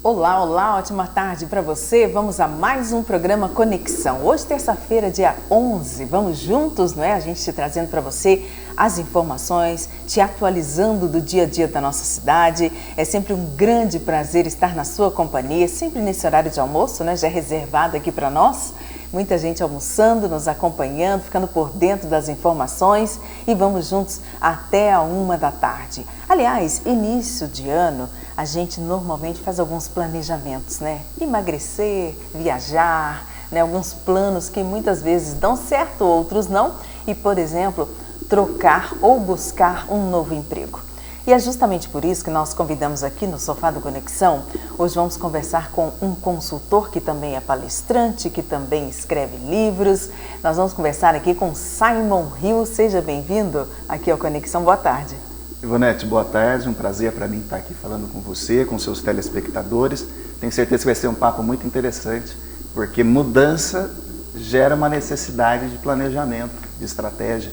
Olá, olá, ótima tarde para você. Vamos a mais um programa Conexão. Hoje, terça-feira, dia 11, vamos juntos, não é? A gente te trazendo para você as informações, te atualizando do dia a dia da nossa cidade. É sempre um grande prazer estar na sua companhia, sempre nesse horário de almoço, né? Já é reservado aqui para nós. Muita gente almoçando, nos acompanhando, ficando por dentro das informações e vamos juntos até a 1 da tarde. Aliás, início de ano, a gente normalmente faz alguns planejamentos, né? Emagrecer, viajar, né? Alguns planos que muitas vezes dão certo, outros não. E, por exemplo, trocar ou buscar um novo emprego. E é justamente por isso que nós convidamos aqui no Sofá do Conexão. Hoje vamos conversar com um consultor que também é palestrante, que também escreve livros. Nós vamos conversar aqui com Simon Hill. Seja bem-vindo aqui ao Conexão. Boa tarde. Ivonete, boa tarde. Um prazer para mim estar aqui falando com você, com seus telespectadores. Tenho certeza que vai ser um papo muito interessante, porque mudança gera uma necessidade de planejamento, de estratégia.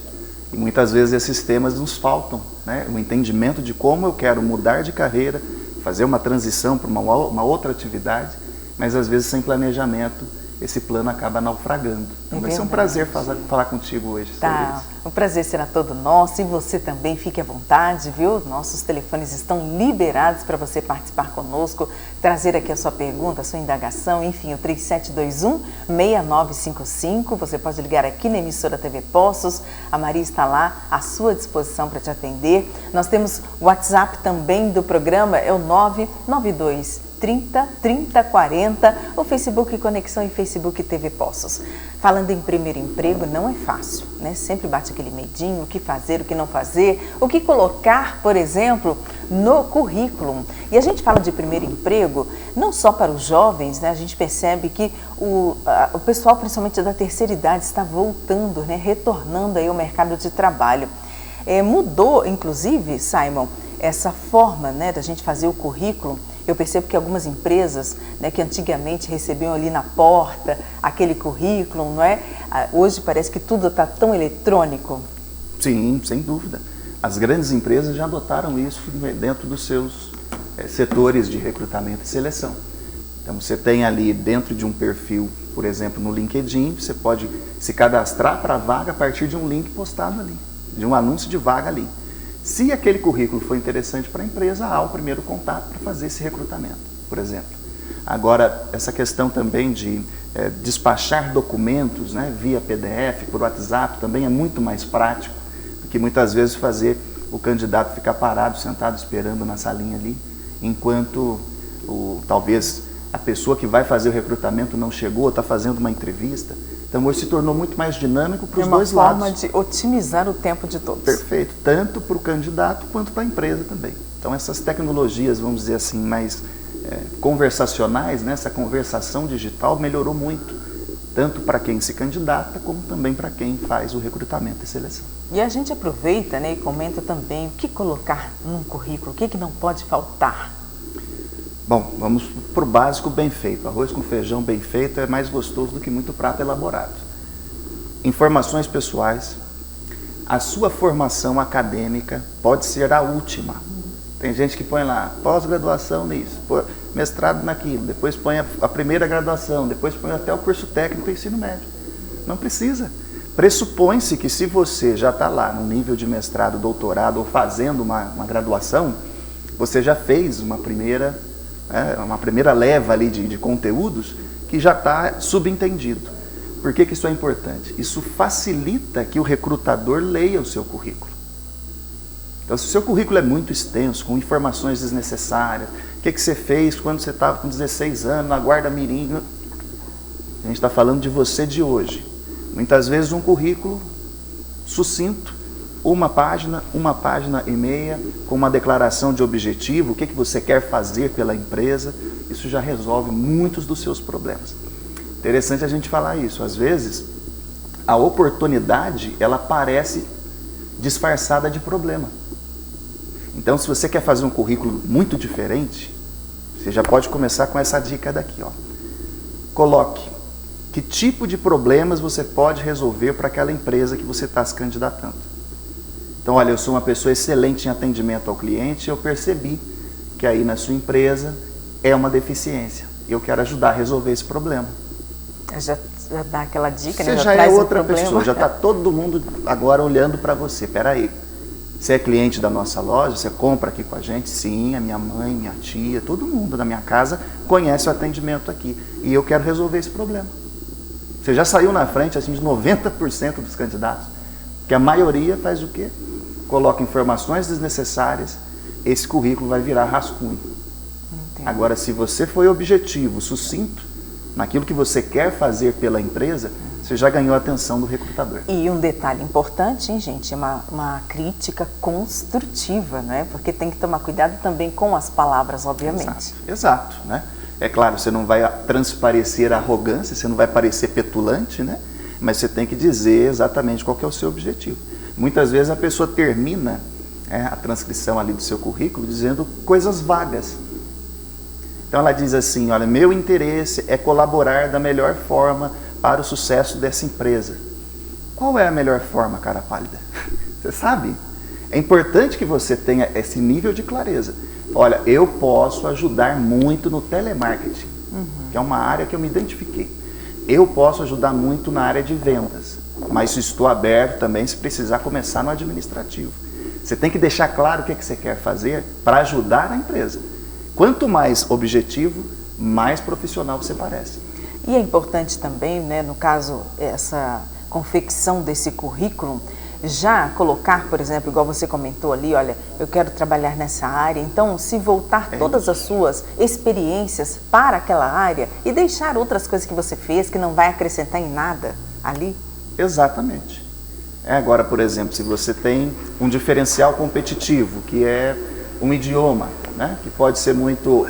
E muitas vezes esses temas nos faltam, né? O entendimento de como eu quero mudar de carreira, fazer uma transição para uma outra atividade, mas às vezes sem planejamento esse plano acaba naufragando. Então vai ser um prazer falar contigo hoje sobre isso. O prazer será todo nosso e você também fique à vontade, viu? Nossos telefones estão liberados para você participar conosco, trazer aqui a sua pergunta, a sua indagação, enfim, o 3721-6955. Você pode ligar aqui na emissora TV Poços, a Maria está lá à sua disposição para te atender. Nós temos o WhatsApp também do programa, é o 992 30 40, o Facebook Conexão e Facebook TV Poços. Falando em primeiro emprego, não é fácil, né? Sempre bate aquele medinho, o que fazer, o que não fazer, o que colocar, por exemplo, no currículo. E a gente fala de primeiro emprego, não só para os jovens, né? A gente percebe que o pessoal, principalmente da terceira idade, está voltando, né? Retornando aí ao mercado de trabalho. Mudou, inclusive, Simon, essa forma, né, da gente fazer o currículo. Eu percebo que algumas empresas, né, que antigamente recebiam ali na porta aquele currículo, não é? Hoje parece que tudo está tão eletrônico. Sim, sem dúvida. As grandes empresas já adotaram isso dentro dos seus setores de recrutamento e seleção. Então você tem ali dentro de um perfil, por exemplo, no LinkedIn, você pode se cadastrar para a vaga a partir de um link postado ali, de um anúncio de vaga ali. Se aquele currículo for interessante para a empresa, há o primeiro contato para fazer esse recrutamento, por exemplo. Agora, essa questão também de despachar documentos, né, via PDF, por WhatsApp, também é muito mais prático do que muitas vezes fazer o candidato ficar parado, sentado, esperando na salinha ali, enquanto talvez a pessoa que vai fazer o recrutamento não chegou, está fazendo uma entrevista. Então hoje se tornou muito mais dinâmico para os dois lados. É uma forma de otimizar o tempo de todos. Perfeito, tanto para o candidato quanto para a empresa também. Então essas tecnologias, vamos dizer assim, mais conversacionais, né? Essa conversação digital melhorou muito, tanto para quem se candidata, como também para quem faz o recrutamento e seleção. E a gente aproveita, né, e comenta também o que colocar num currículo, o que não pode faltar. Bom, vamos para o básico bem feito. Arroz com feijão bem feito é mais gostoso do que muito prato elaborado. Informações pessoais. A sua formação acadêmica pode ser a última. Tem gente que põe lá pós-graduação nisso, mestrado naquilo, depois põe a primeira graduação, depois põe até o curso técnico e ensino médio. Não precisa. Pressupõe-se que se você já está lá no nível de mestrado, doutorado ou fazendo uma graduação, você já fez uma primeira leva ali de conteúdos que já está subentendido. Por que isso é importante? Isso facilita que o recrutador leia o seu currículo. Então, se o seu currículo é muito extenso, com informações desnecessárias, o que você fez quando você estava com 16 anos, na guarda mirim, a gente está falando de você de hoje. Muitas vezes um currículo sucinto, uma página e meia, com uma declaração de objetivo, o que você quer fazer pela empresa, isso já resolve muitos dos seus problemas. Interessante a gente falar isso. Às vezes, a oportunidade, ela parece disfarçada de problema. Então, se você quer fazer um currículo muito diferente, você já pode começar com essa dica daqui, ó. Coloque que tipo de problemas você pode resolver para aquela empresa que você está se candidatando. Então, olha, eu sou uma pessoa excelente em atendimento ao cliente, eu percebi que aí na sua empresa é uma deficiência. Eu quero ajudar a resolver esse problema. Já dá aquela dica, Você né? já é outra pessoa, já está todo mundo agora olhando para você. Peraí, você é cliente da nossa loja, você compra aqui com a gente? Sim, a minha mãe, minha tia, todo mundo da minha casa conhece o atendimento aqui. E eu quero resolver esse problema. Você já saiu na frente assim, de 90% dos candidatos, que a maioria faz o quê? Coloca informações desnecessárias, esse currículo vai virar rascunho. Entendo. Agora, se você foi objetivo, sucinto, naquilo que você quer fazer pela empresa, você já ganhou a atenção do recrutador. E um detalhe importante, hein, gente, é uma crítica construtiva, né? Porque tem que tomar cuidado também com as palavras, obviamente. Exato, né? É claro, você não vai transparecer arrogância, você não vai parecer petulante, né? Mas você tem que dizer exatamente qual que é o seu objetivo. Muitas vezes a pessoa termina a transcrição ali do seu currículo dizendo coisas vagas. Então ela diz assim, olha, meu interesse é colaborar da melhor forma para o sucesso dessa empresa. Qual é a melhor forma, cara pálida? Você sabe? É importante que você tenha esse nível de clareza. Olha, eu posso ajudar muito no telemarketing, que é uma área que eu me identifiquei. Eu posso ajudar muito na área de vendas, mas estou aberto também se precisar começar no administrativo. Você tem que deixar claro o que você quer fazer para ajudar a empresa. Quanto mais objetivo, mais profissional você parece. E é importante também, né, no caso, essa confecção desse currículo, já colocar, por exemplo, igual você comentou ali, olha, eu quero trabalhar nessa área, então se voltar todas as suas experiências para aquela área e deixar outras coisas que você fez que não vai acrescentar em nada ali. Exatamente. Agora, por exemplo, se você tem um diferencial competitivo, que é um idioma, né, que pode ser muito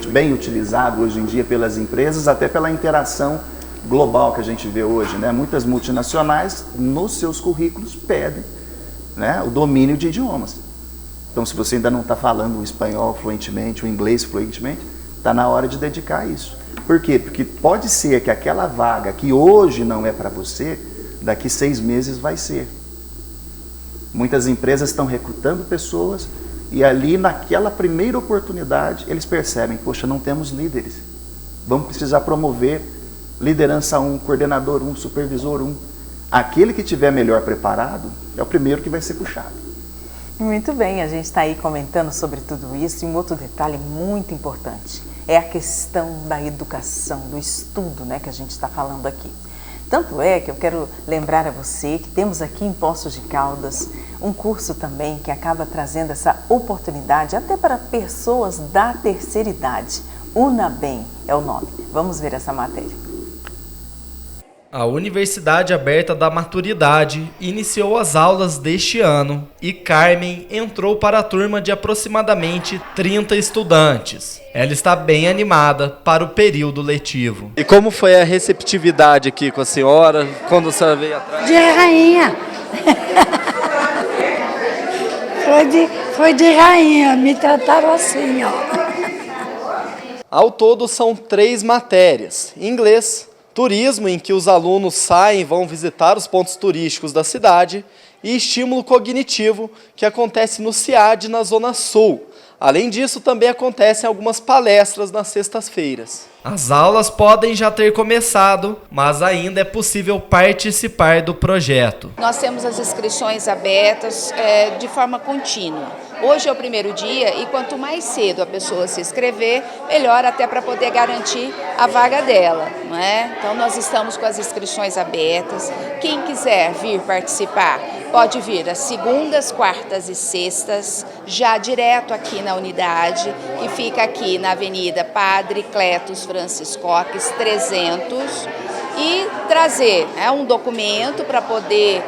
bem utilizado hoje em dia pelas empresas, até pela interação global que a gente vê hoje, né? Muitas multinacionais, nos seus currículos, pedem, né, o domínio de idiomas. Então, se você ainda não está falando o espanhol fluentemente, o inglês fluentemente, está na hora de dedicar a isso. Por quê? Porque pode ser que aquela vaga que hoje não é para você, daqui 6 meses vai ser. Muitas empresas estão recrutando pessoas e ali, naquela primeira oportunidade, eles percebem, poxa, não temos líderes. Vamos precisar promover liderança 1, coordenador 1, supervisor 1. Aquele que estiver melhor preparado é o primeiro que vai ser puxado. Muito bem, a gente está aí comentando sobre tudo isso e um outro detalhe muito importante é a questão da educação, do estudo, né, que a gente está falando aqui. Tanto é que eu quero lembrar a você que temos aqui em Poços de Caldas um curso também que acaba trazendo essa oportunidade até para pessoas da terceira idade. Unabem é o nome. Vamos ver essa matéria. A Universidade Aberta da Maturidade iniciou as aulas deste ano e Carmen entrou para a turma de aproximadamente 30 estudantes. Ela está bem animada para o período letivo. E como foi a receptividade aqui com a senhora quando a senhora veio atrás? De rainha. Foi de rainha, me trataram assim, ó. Ao todo são 3 matérias: inglês, turismo, em que os alunos saem e vão visitar os pontos turísticos da cidade, e estímulo cognitivo, que acontece no CIAD, na Zona Sul. Além disso, também acontecem algumas palestras nas sextas-feiras. As aulas podem já ter começado, mas ainda é possível participar do projeto. Nós temos as inscrições abertas de forma contínua. Hoje é o primeiro dia e quanto mais cedo a pessoa se inscrever, melhor até para poder garantir a vaga dela, não é? Então nós estamos com as inscrições abertas. Quem quiser vir participar, pode vir às segundas, quartas e sextas, já direto aqui na unidade, que fica aqui na Avenida Padre Cletus Francis Coques 300, e trazer um documento para poder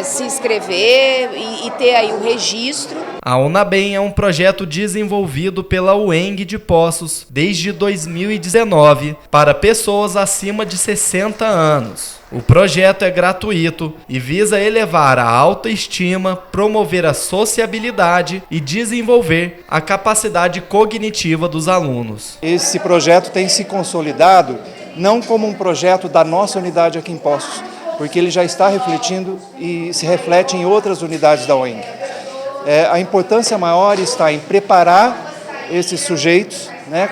se inscrever e ter aí o registro. A Unabem é um projeto desenvolvido pela UENG de Poços desde 2019 para pessoas acima de 60 anos. O projeto é gratuito e visa elevar a autoestima, promover a sociabilidade e desenvolver a capacidade cognitiva dos alunos. Esse projeto tem se consolidado não como um projeto da nossa unidade aqui em Poços, porque ele já está refletindo e se reflete em outras unidades da UENG. A importância maior está em preparar esses sujeitos, né,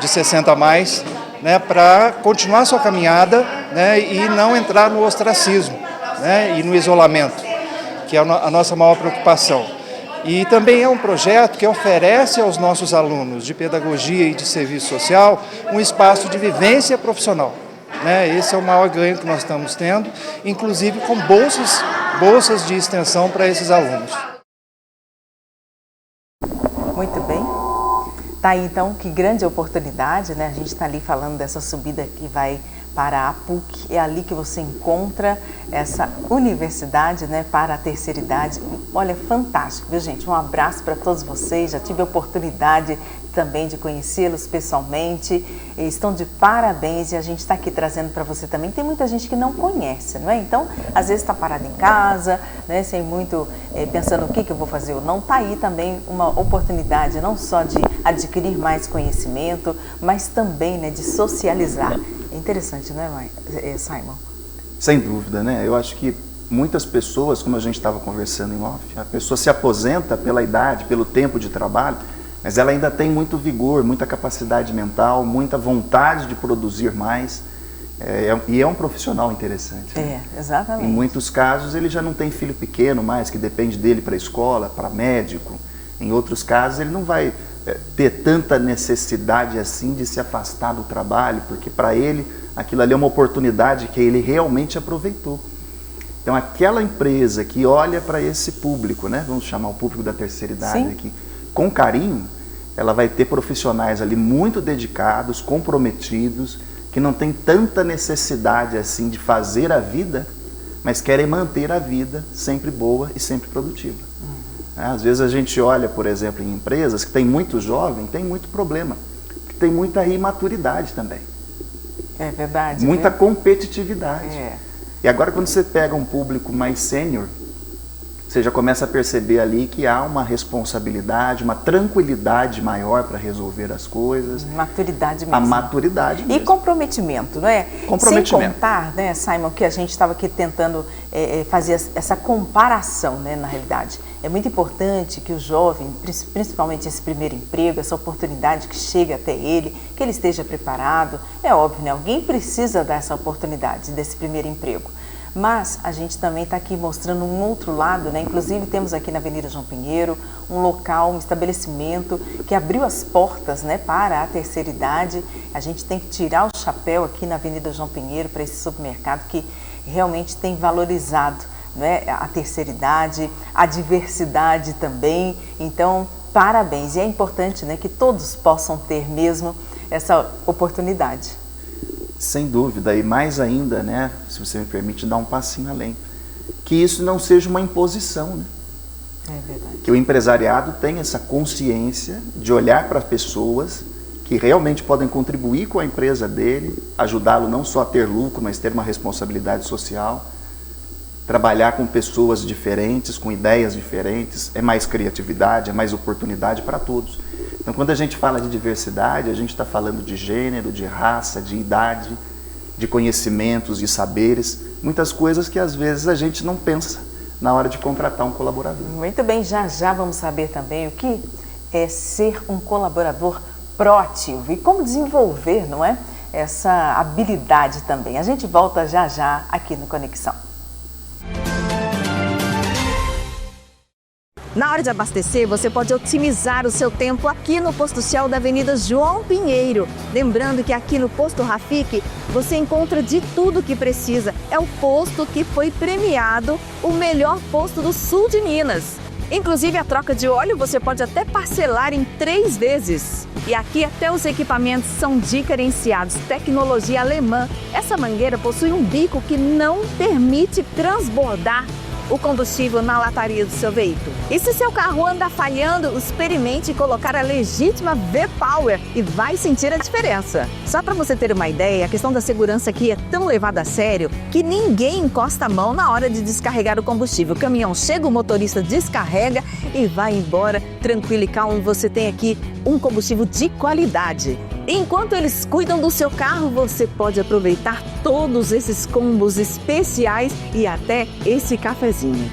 de 60 a mais, né, para continuar sua caminhada, né, e não entrar no ostracismo, né, e no isolamento, que é a nossa maior preocupação. E também é um projeto que oferece aos nossos alunos de pedagogia e de serviço social um espaço de vivência profissional, né? Esse é o maior ganho que nós estamos tendo, inclusive com bolsas de extensão para esses alunos. Muito bem. Tá aí então, que grande oportunidade, né? A gente está ali falando dessa subida que vai para a PUC, é ali que você encontra essa universidade, né, para a terceira idade. Olha, fantástico, viu, gente? Um abraço para todos vocês, já tive a oportunidade também de conhecê-los pessoalmente, estão de parabéns e a gente está aqui trazendo para você também. Tem muita gente que não conhece, não é? Então, às vezes está parado em casa, né, sem muito, pensando o que eu vou fazer ou não. Está aí também uma oportunidade não só de adquirir mais conhecimento, mas também, né, de socializar. É interessante, não é, Simon? Sem dúvida, né? Eu acho que muitas pessoas, como a gente estava conversando em off, a pessoa se aposenta pela idade, pelo tempo de trabalho, mas ela ainda tem muito vigor, muita capacidade mental, muita vontade de produzir mais. E é um profissional interessante. Né? Exatamente. Em muitos casos ele já não tem filho pequeno mais, que depende dele para a escola, para médico. Em outros casos ele não vai ter tanta necessidade assim de se afastar do trabalho, porque para ele aquilo ali é uma oportunidade que ele realmente aproveitou. Então aquela empresa que olha para esse público, né, vamos chamar o público da terceira idade aqui, com carinho, ela vai ter profissionais ali muito dedicados, comprometidos, que não tem tanta necessidade assim de fazer a vida, mas querem manter a vida sempre boa e sempre produtiva. Às vezes a gente olha, por exemplo, em empresas que tem muito jovem, tem muito problema, que tem muita imaturidade também. É verdade. Muita competitividade. E agora quando você pega um público mais sênior, você já começa a perceber ali que há uma responsabilidade, uma tranquilidade maior para resolver as coisas. Maturidade mesmo. A maturidade mesmo. E comprometimento, não é? Comprometimento. Sem contar, né, Simon, que a gente estava aqui tentando fazer essa comparação, né, na realidade. É muito importante que o jovem, principalmente esse primeiro emprego, essa oportunidade que chega até ele, que ele esteja preparado. É óbvio, né? Alguém precisa dar essa oportunidade desse primeiro emprego. Mas a gente também está aqui mostrando um outro lado, né? Inclusive temos aqui na Avenida João Pinheiro um local, um estabelecimento que abriu as portas, né, para a terceira idade. A gente tem que tirar o chapéu aqui na Avenida João Pinheiro para esse supermercado que realmente tem valorizado, né, a terceira idade, a diversidade também. Então, parabéns. E é importante, né, que todos possam ter mesmo essa oportunidade. Sem dúvida, e mais ainda, né, se você me permite dar um passinho além, que isso não seja uma imposição, né? É verdade. Que o empresariado tenha essa consciência de olhar para pessoas que realmente podem contribuir com a empresa dele, ajudá-lo não só a ter lucro, mas ter uma responsabilidade social, trabalhar com pessoas diferentes, com ideias diferentes, é mais criatividade, é mais oportunidade para todos. Então, quando a gente fala de diversidade, a gente está falando de gênero, de raça, de idade, de conhecimentos, de saberes, muitas coisas que às vezes a gente não pensa na hora de contratar um colaborador. Muito bem, já vamos saber também o que é ser um colaborador proativo e como desenvolver, não é, essa habilidade também. A gente volta já aqui no Conexão. Na hora de abastecer, você pode otimizar o seu tempo aqui no Posto Shell da Avenida João Pinheiro. Lembrando que aqui no Posto Rafik você encontra de tudo que precisa. É o posto que foi premiado o melhor posto do sul de Minas. Inclusive a troca de óleo você pode até parcelar em 3 vezes. E aqui até os equipamentos são diferenciados, tecnologia alemã. Essa mangueira possui um bico que não permite transbordar o combustível na lataria do seu veículo. E se seu carro anda falhando, experimente colocar a legítima V-Power e vai sentir a diferença. Só para você ter uma ideia, a questão da segurança aqui é tão levada a sério que ninguém encosta a mão na hora de descarregar o combustível. O caminhão chega, o motorista descarrega e vai embora tranquilo e calmo. Você tem aqui um combustível de qualidade. Enquanto eles cuidam do seu carro, você pode aproveitar todos esses combos especiais e até esse cafezinho.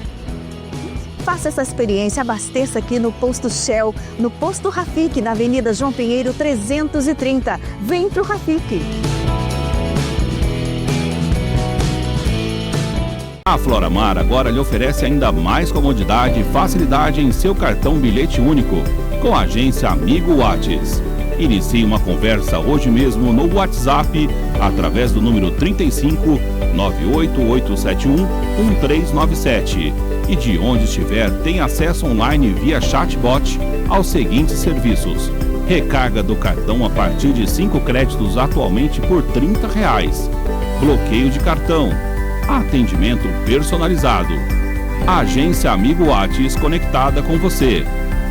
Faça essa experiência, abasteça aqui no Posto Shell, no Posto Rafik, na Avenida João Pinheiro 330. Vem pro Rafik. A Floramar agora lhe oferece ainda mais comodidade e facilidade em seu cartão bilhete único, com a agência Amigo Whats. Inicie uma conversa hoje mesmo no WhatsApp, através do número 35 98871 1397. E de onde estiver, tem acesso online via chatbot aos seguintes serviços: recarga do cartão a partir de 5 créditos atualmente por R$ 30, bloqueio de cartão, atendimento personalizado. A agência Amigo Whats conectada com você.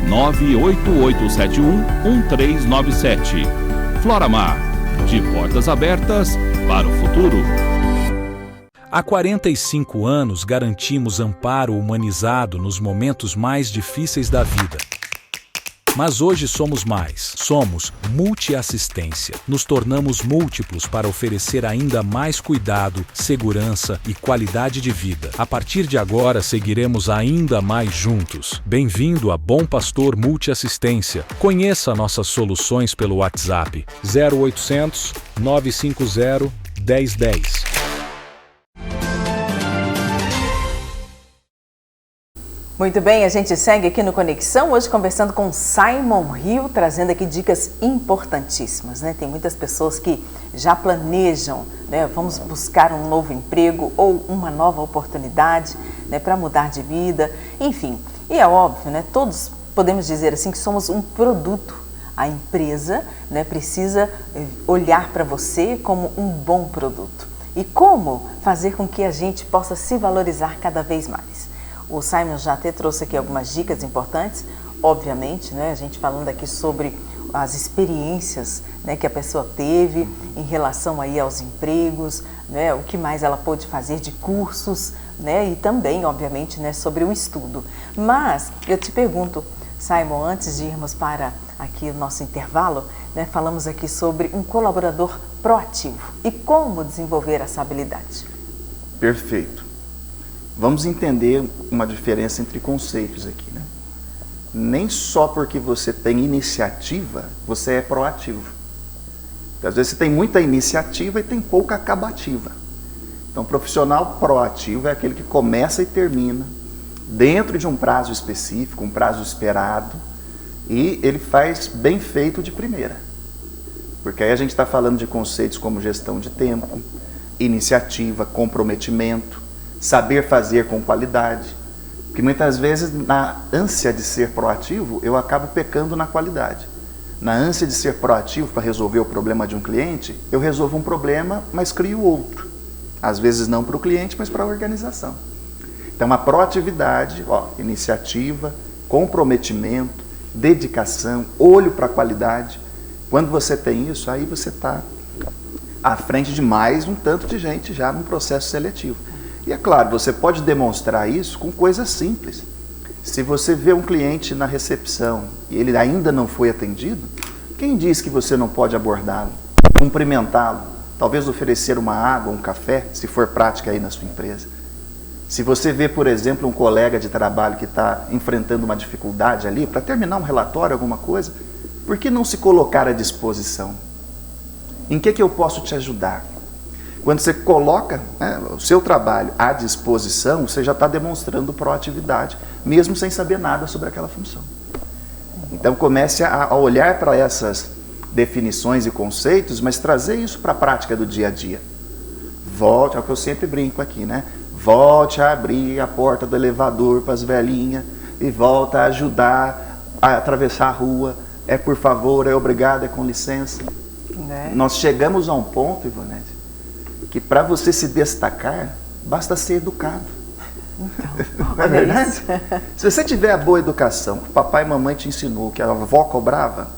98871 1397. Floramar, de portas abertas para o futuro. Há 45 anos garantimos amparo humanizado nos momentos mais difíceis da vida. Mas hoje somos mais. Somos multiassistência. Nos tornamos múltiplos para oferecer ainda mais cuidado, segurança e qualidade de vida. A partir de agora, seguiremos ainda mais juntos. Bem-vindo a Bom Pastor Multiassistência. Conheça nossas soluções pelo WhatsApp 0800 950 1010. Muito bem, a gente segue aqui no Conexão, hoje conversando com Simon Hill, trazendo aqui dicas importantíssimas, né? Tem muitas pessoas que já planejam, né? Vamos buscar um novo emprego ou uma nova oportunidade, né? Para mudar de vida, enfim. E é óbvio, né? Todos podemos dizer assim que somos um produto. A empresa, né, precisa olhar para você como um bom produto. E como fazer com que a gente possa se valorizar cada vez mais? O Simon já até trouxe aqui algumas dicas importantes, obviamente, né? A gente falando aqui sobre as experiências, né, que a pessoa teve em relação aí aos empregos, né? O que mais ela pôde fazer de cursos, né? E também, obviamente, né, sobre o estudo. Mas eu te pergunto, Simon, antes de irmos para aqui o nosso intervalo, né, falamos aqui sobre um colaborador proativo e como desenvolver essa habilidade. Perfeito. Vamos entender uma diferença entre conceitos aqui, né? Nem só porque você tem iniciativa, você é proativo. Então, às vezes você tem muita iniciativa e tem pouca acabativa. Então, profissional proativo é aquele que começa e termina dentro de um prazo específico, um prazo esperado, e ele faz bem feito de primeira. Porque aí a gente está falando de conceitos como gestão de tempo, iniciativa, comprometimento, saber fazer com qualidade, porque muitas vezes na ânsia de ser proativo eu acabo pecando na qualidade. Na ânsia de ser proativo para resolver o problema de um cliente, eu resolvo um problema, mas crio outro. Às vezes não para o cliente, mas para a organização. Então a proatividade, iniciativa, comprometimento, dedicação, olho para a qualidade. Quando você tem isso, aí você está à frente de mais um tanto de gente já no processo seletivo. E é claro, você pode demonstrar isso com coisas simples. Se você vê um cliente na recepção e ele ainda não foi atendido, quem diz que você não pode abordá-lo, cumprimentá-lo, talvez oferecer uma água, um café, se for prática aí na sua empresa. Se você vê, por exemplo, um colega de trabalho que está enfrentando uma dificuldade ali, para terminar um relatório, alguma coisa, por que não se colocar à disposição? Em que eu posso te ajudar? Quando você coloca, né, o seu trabalho à disposição, você já está demonstrando proatividade, mesmo sem saber nada sobre aquela função. Então comece a olhar para essas definições e conceitos, mas trazer isso para a prática do dia a dia. Volte, é o que eu sempre brinco aqui, né? Volte a abrir a porta do elevador para as velhinhas e volta a ajudar a atravessar a rua. É por favor, é obrigado, é com licença. Né? Nós chegamos a um ponto, Ivonete, que para você se destacar, basta ser educado. Então, não é verdade? Isso. Se você tiver a boa educação, que o papai e mamãe te ensinou, que a avó cobrava,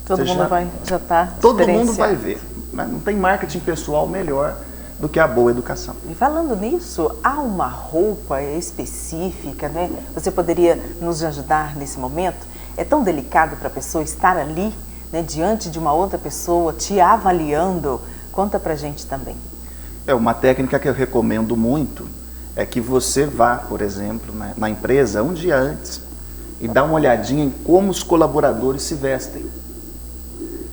todo mundo já está todo mundo vai ver. Não tem marketing pessoal melhor do que a boa educação. E falando nisso, há uma roupa específica, né? Você poderia nos ajudar nesse momento? É tão delicado para a pessoa estar ali, né, diante de uma outra pessoa, te avaliando. Conta pra gente também. Uma técnica que eu recomendo muito é que você vá, por exemplo, na empresa um dia antes e dá uma olhadinha em como os colaboradores se vestem.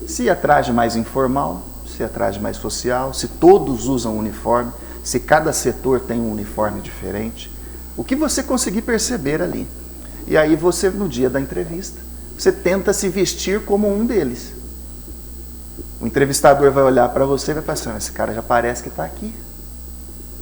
Se é traje mais informal, se é traje mais social, se todos usam uniforme, se cada setor tem um uniforme diferente, o que você conseguir perceber ali. E aí você, no dia da entrevista, você tenta se vestir como um deles. O entrevistador vai olhar para você e vai falar assim, esse cara já parece que está aqui.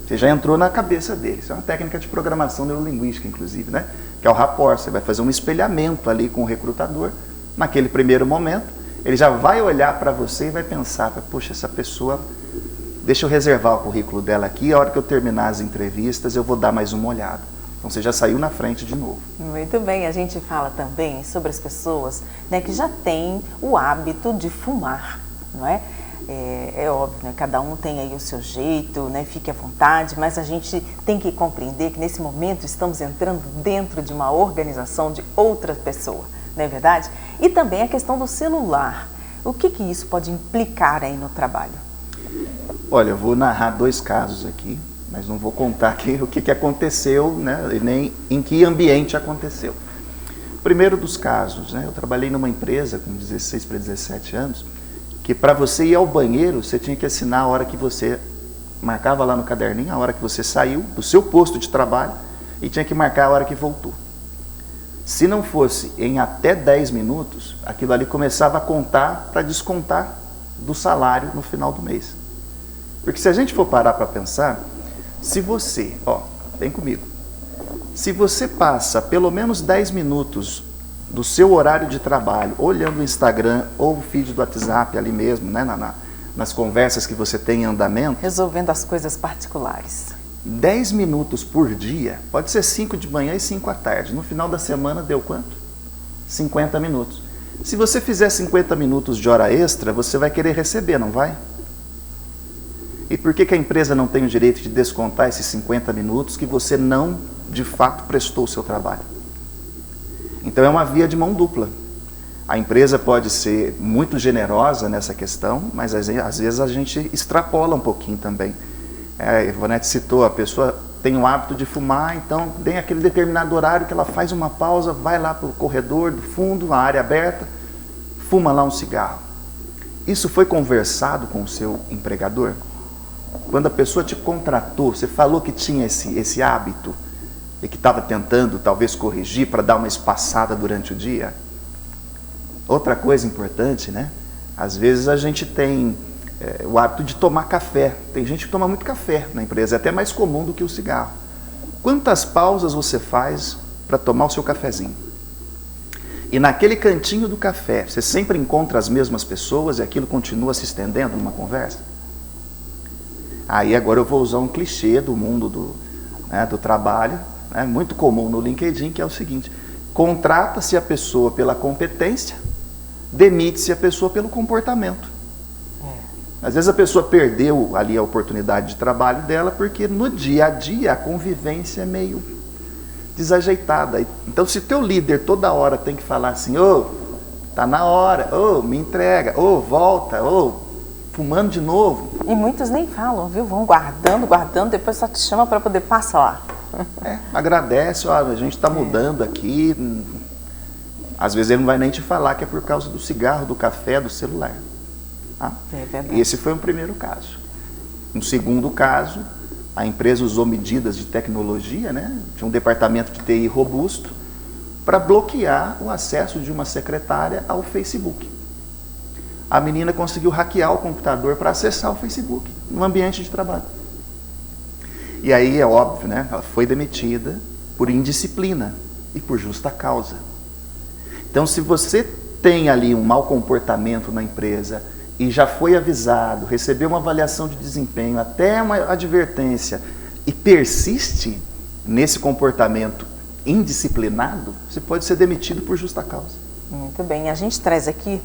Você já entrou na cabeça dele. Isso é uma técnica de programação neurolinguística, inclusive, né? Que é o rapport. Você vai fazer um espelhamento ali com o recrutador. Naquele primeiro momento, ele já vai olhar para você e vai pensar, poxa, essa pessoa, deixa eu reservar o currículo dela aqui, a hora que eu terminar as entrevistas eu vou dar mais uma olhada. Então você já saiu na frente de novo. Muito bem, a gente fala também sobre as pessoas, né, que já têm o hábito de fumar, não é? É óbvio, né? Cada um tem aí o seu jeito, né? Fique à vontade, mas a gente tem que compreender que nesse momento estamos entrando dentro de uma organização de outra pessoa, não é verdade? E também a questão do celular. O que isso pode implicar aí no trabalho? Olha, eu vou narrar 2 casos aqui, mas não vou contar aqui o que aconteceu, né? E nem em que ambiente aconteceu. Primeiro dos casos, né? Eu trabalhei numa empresa com 16 para 17 anos, que para você ir ao banheiro, você tinha que assinar a hora que você marcava lá no caderninho, a hora que você saiu do seu posto de trabalho e tinha que marcar a hora que voltou. Se não fosse em até 10 minutos, aquilo ali começava a contar para descontar do salário no final do mês. Porque se a gente for parar para pensar, se você, vem comigo, se você passa pelo menos 10 minutos do seu horário de trabalho, olhando o Instagram ou o feed do WhatsApp ali mesmo, né, nas conversas que você tem em andamento. Resolvendo as coisas particulares. 10 minutos por dia, pode ser 5 de manhã e 5 à tarde. No final da semana deu quanto? 50 minutos. Se você fizer 50 minutos de hora extra, você vai querer receber, não vai? E por que a empresa não tem o direito de descontar esses 50 minutos que você não, de fato, prestou o seu trabalho? Então é uma via de mão dupla. A empresa pode ser muito generosa nessa questão, mas às vezes a gente extrapola um pouquinho também. A Ivonete citou, a pessoa tem o hábito de fumar, então tem aquele determinado horário que ela faz uma pausa, vai lá para o corredor do fundo, uma área aberta, fuma lá um cigarro. Isso foi conversado com o seu empregador? Quando a pessoa te contratou, você falou que tinha esse hábito e que estava tentando talvez corrigir para dar uma espaçada durante o dia? Outra coisa importante, né? Às vezes a gente tem o hábito de tomar café. Tem gente que toma muito café na empresa, é até mais comum do que o cigarro. Quantas pausas você faz para tomar o seu cafezinho? E naquele cantinho do café, você sempre encontra as mesmas pessoas e aquilo continua se estendendo numa conversa? Aí agora eu vou usar um clichê do mundo do trabalho, né, muito comum no LinkedIn, que é o seguinte: contrata-se a pessoa pela competência, demite-se a pessoa pelo comportamento. Às vezes a pessoa perdeu ali a oportunidade de trabalho dela porque no dia a dia a convivência é meio desajeitada. Então se teu líder toda hora tem que falar assim, tá na hora, me entrega, volta, fumando de novo. E muitos nem falam, viu? Vão guardando, depois só te chama para poder passar lá. Agradece, a gente está mudando aqui. Às vezes ele não vai nem te falar que é por causa do cigarro, do café, do celular. É verdade. Esse foi um primeiro caso. Um segundo caso, a empresa usou medidas de tecnologia, né? Tinha um departamento de TI robusto para bloquear o acesso de uma secretária ao Facebook. A menina conseguiu hackear o computador para acessar o Facebook no ambiente de trabalho. E aí é óbvio, né? Ela foi demitida por indisciplina e por justa causa. Então, se você tem ali um mau comportamento na empresa e já foi avisado, recebeu uma avaliação de desempenho, até uma advertência, e persiste nesse comportamento indisciplinado, você pode ser demitido por justa causa. Muito bem. A gente traz aqui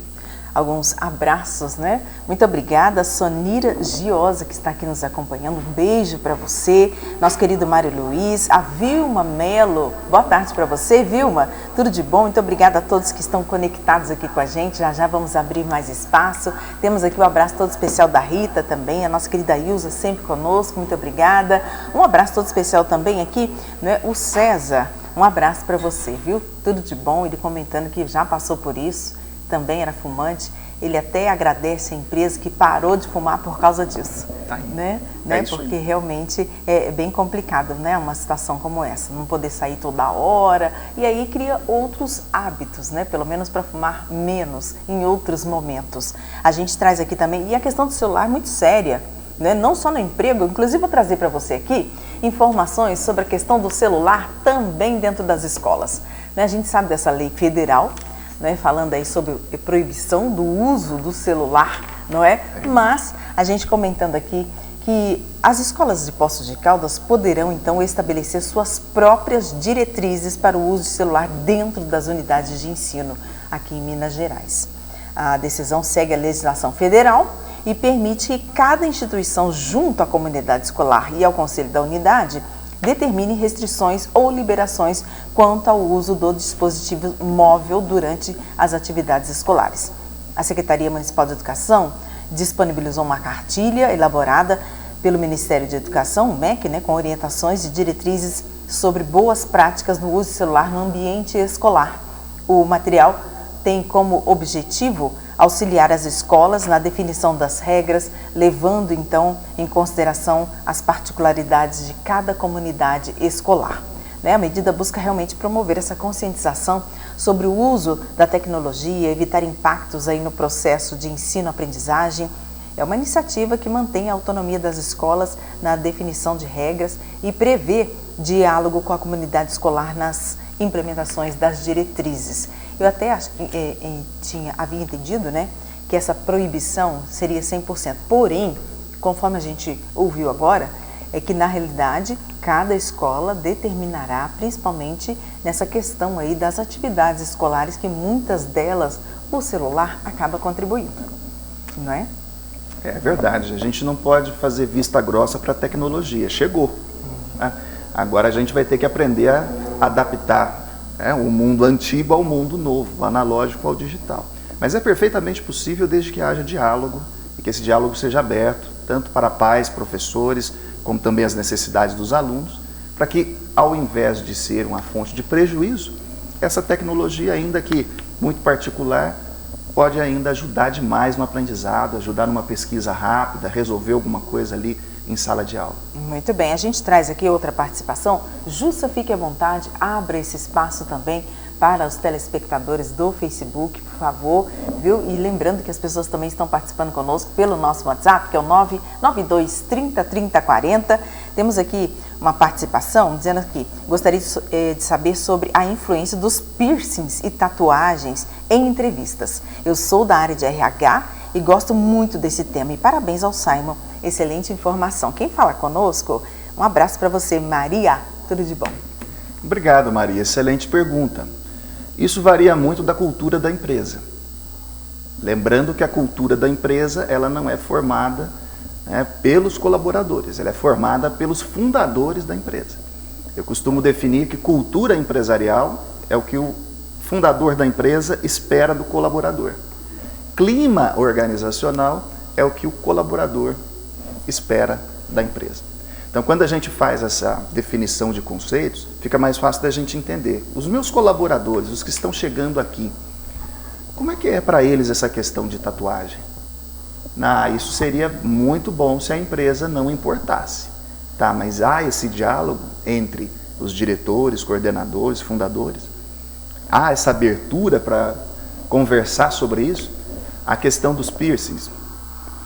alguns abraços, né? Muito obrigada, Sonira Giosa, que está aqui nos acompanhando. Um beijo para você, nosso querido Mário Luiz, a Vilma Melo. Boa tarde para você, Vilma. Tudo de bom? Muito obrigada a todos que estão conectados aqui com a gente. Já já vamos abrir mais espaço. Temos aqui o abraço todo especial da Rita também, a nossa querida Ilza sempre conosco. Muito obrigada. Um abraço todo especial também aqui, né? O César. Um abraço para você, viu? Tudo de bom. Ele comentando que já passou por isso. Também era fumante, ele até agradece a empresa que parou de fumar por causa disso, né? Porque realmente é bem complicado, né? Uma situação como essa, não poder sair toda hora, e aí cria outros hábitos, né? Pelo menos para fumar menos em outros momentos. A gente traz aqui também, e a questão do celular é muito séria, né? Não só no emprego, inclusive vou trazer para você aqui informações sobre a questão do celular também dentro das escolas, né? A gente sabe dessa lei federal, né, falando aí sobre proibição do uso do celular, não é? Mas a gente comentando aqui que as escolas de Poços de Caldas poderão então estabelecer suas próprias diretrizes para o uso de celular dentro das unidades de ensino aqui em Minas Gerais. A decisão segue a legislação federal e permite que cada instituição, junto à comunidade escolar e ao conselho da unidade, determine restrições ou liberações quanto ao uso do dispositivo móvel durante as atividades escolares. A Secretaria Municipal de Educação disponibilizou uma cartilha elaborada pelo Ministério de Educação, o MEC, né, com orientações e diretrizes sobre boas práticas no uso do celular no ambiente escolar. O material tem como objetivo auxiliar as escolas na definição das regras, levando então em consideração as particularidades de cada comunidade escolar. A medida busca realmente promover essa conscientização sobre o uso da tecnologia, evitar impactos aí no processo de ensino-aprendizagem. É uma iniciativa que mantém a autonomia das escolas na definição de regras e prevê diálogo com a comunidade escolar nas implementações das diretrizes. Eu até havia entendido, né, que essa proibição seria 100%. Porém, conforme a gente ouviu agora, é que na realidade cada escola determinará, principalmente nessa questão aí das atividades escolares, que muitas delas o celular acaba contribuindo, não é? É verdade, a gente não pode fazer vista grossa para a tecnologia, chegou. Né? Agora a gente vai ter que aprender a adaptar o mundo antigo ao mundo novo, o analógico ao digital. Mas é perfeitamente possível desde que haja diálogo e que esse diálogo seja aberto, tanto para pais, professores, como também as necessidades dos alunos, para que, ao invés de ser uma fonte de prejuízo, essa tecnologia, ainda que muito particular, pode ainda ajudar demais no aprendizado, ajudar numa pesquisa rápida, resolver alguma coisa ali em sala de aula. Muito bem, a gente traz aqui outra participação. Justa, fique à vontade, abra esse espaço também para os telespectadores do Facebook, por favor, viu? E lembrando que as pessoas também estão participando conosco pelo nosso WhatsApp, que é o 992 30 30 40. Temos aqui uma participação dizendo que gostaria de saber sobre a influência dos piercings e tatuagens em entrevistas. Eu sou da área de RH e gosto muito desse tema. E parabéns ao Simon, excelente informação. Quem fala conosco, um abraço para você, Maria. Tudo de bom. Obrigado, Maria. Excelente pergunta. Isso varia muito da cultura da empresa. Lembrando que a cultura da empresa ela não é formada pelos colaboradores, ela é formada pelos fundadores da empresa. Eu costumo definir que cultura empresarial é o que o fundador da empresa espera do colaborador. Clima organizacional é o que o colaborador espera da empresa. Então, quando a gente faz essa definição de conceitos, fica mais fácil da gente entender. Os meus colaboradores, os que estão chegando aqui, como é que é para eles essa questão de tatuagem? Isso seria muito bom se a empresa não importasse. Tá, mas há esse diálogo entre os diretores, coordenadores, fundadores? Há essa abertura para conversar sobre isso? A questão dos piercings.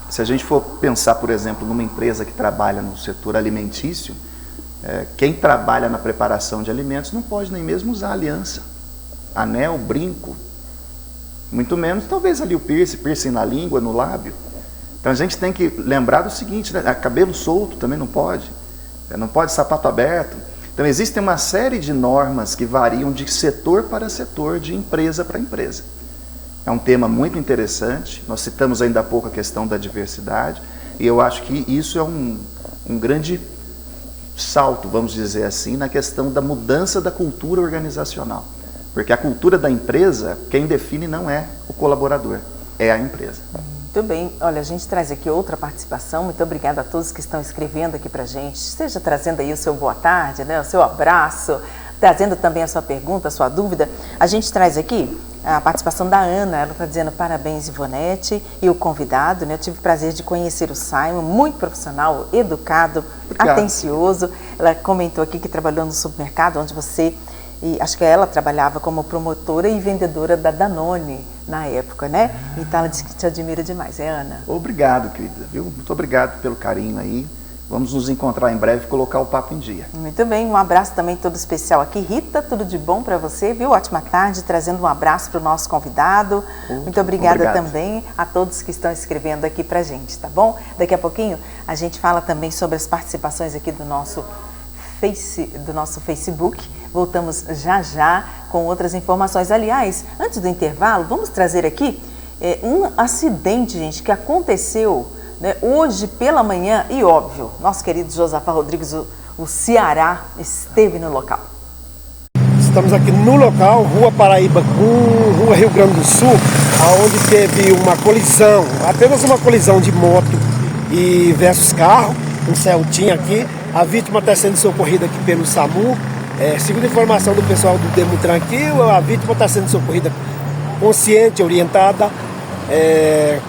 Se a gente for pensar, por exemplo, numa empresa que trabalha no setor alimentício, quem trabalha na preparação de alimentos não pode nem mesmo usar aliança, anel, brinco, muito menos talvez ali o piercing na língua, no lábio. Então a gente tem que lembrar do seguinte, cabelo solto também não pode sapato aberto. Então existem uma série de normas que variam de setor para setor, de empresa para empresa. É um tema muito interessante, nós citamos ainda há pouco a questão da diversidade, e eu acho que isso é um grande salto, vamos dizer assim, na questão da mudança da cultura organizacional. Porque a cultura da empresa, quem define não é o colaborador, é a empresa. Muito bem, olha, a gente traz aqui outra participação, muito obrigada a todos que estão escrevendo aqui pra gente, esteja trazendo aí o seu boa tarde, né, o seu abraço, trazendo também a sua pergunta, a sua dúvida. A gente traz aqui a participação da Ana, ela está dizendo parabéns, Ivonete, e o convidado, né? Eu tive o prazer de conhecer o Simon, muito profissional, educado, atencioso. Ela comentou aqui que trabalhou no supermercado, onde você, e acho que ela trabalhava como promotora e vendedora da Danone na época, né? Então ela disse que te admira demais, é Ana? Obrigado, querida, viu? Muito obrigado pelo carinho aí. Vamos nos encontrar em breve e colocar o papo em dia. Muito bem, um abraço também todo especial aqui. Rita, tudo de bom para você, viu? Ótima tarde, trazendo um abraço para o nosso convidado. Muito obrigada também a todos que estão escrevendo aqui para a gente, tá bom? Daqui a pouquinho a gente fala também sobre as participações aqui do nosso Facebook. Voltamos já já com outras informações. Aliás, antes do intervalo, vamos trazer aqui um acidente, gente, que aconteceu hoje pela manhã e, óbvio, nosso querido Josafá Rodrigues, o Ceará, esteve no local. Estamos aqui no local, Rua Paraíba com Rua Rio Grande do Sul, onde teve uma colisão, apenas uma colisão de moto e versus carro, um Celtinha aqui. A vítima está sendo socorrida aqui pelo SAMU. Segundo a informação do pessoal do Demutran aqui, a vítima está sendo socorrida consciente, orientada,